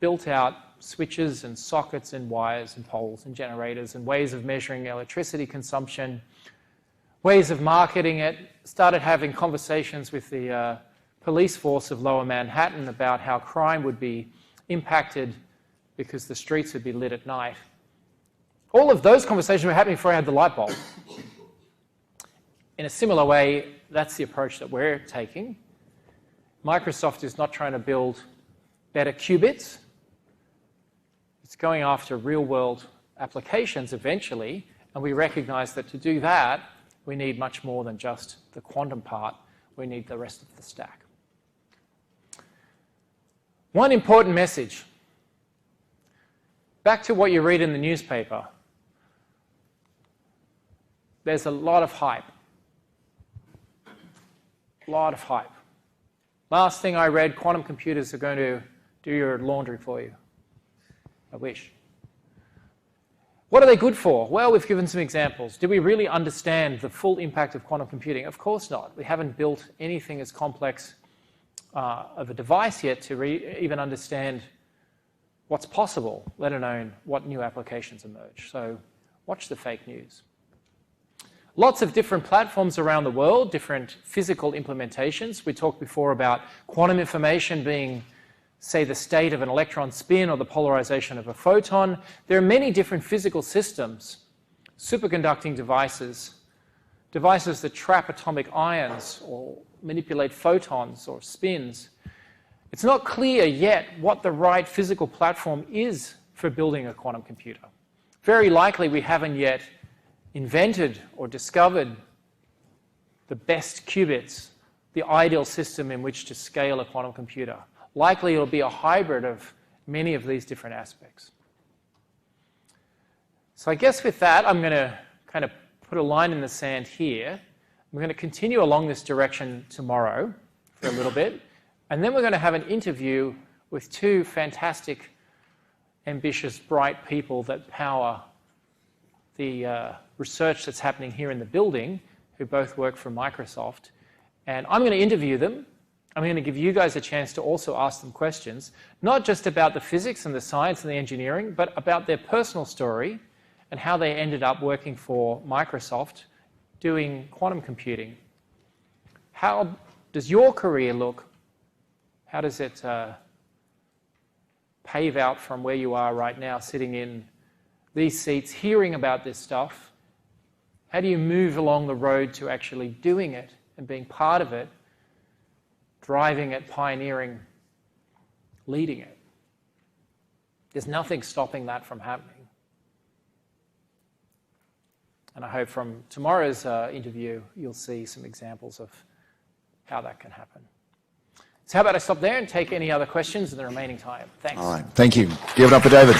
built out switches and sockets and wires and poles and generators and ways of measuring electricity consumption, ways of marketing it, started having conversations with the police force of Lower Manhattan about how crime would be impacted because the streets would be lit at night. All of those conversations were happening before I had the light bulb. In a similar way, that's the approach that we're taking. Microsoft is not trying to build better qubits. It's going after real-world applications eventually, and we recognize that to do that, we need much more than just the quantum part. We need the rest of the stack. One important message. Back to what you read in the newspaper. There's a lot of hype. A lot of hype. Last thing I read, quantum computers are going to do your laundry for you. I wish. What are they good for? Well, we've given some examples. Do we really understand the full impact of quantum computing? Of course not. We haven't built anything as complex of a device yet to even understand what's possible, let alone what new applications emerge. So watch the fake news. Lots of different platforms around the world, different physical implementations. We talked before about quantum information being, say, the state of an electron spin or the polarization of a photon. There are many different physical systems, superconducting devices, devices that trap atomic ions or manipulate photons or spins. It's not clear yet what the right physical platform is for building a quantum computer. Very likely we haven't yet invented or discovered the best qubits, the ideal system in which to scale a quantum computer. Likely it'll be a hybrid of many of these different aspects. So I guess with that, I'm going to kind of put a line in the sand here. We're going to continue along this direction tomorrow for a little bit, and then we're going to have an interview with two fantastic, ambitious, bright people that power the research that's happening here in the building, who both work for Microsoft. And I'm going to interview them. I'm going to give you guys a chance to also ask them questions, not just about the physics and the science and the engineering, but about their personal story and how they ended up working for Microsoft doing quantum computing. How does your career look? How does it pave out from where you are right now, sitting in these seats, hearing about this stuff? How do you move along the road to actually doing it and being part of it, driving it, pioneering, leading it? There's nothing stopping that from happening. And I hope from tomorrow's interview, you'll see some examples of how that can happen. So how about I stop there and take any other questions in the remaining time? Thanks. All right. Thank you. Give it up for David.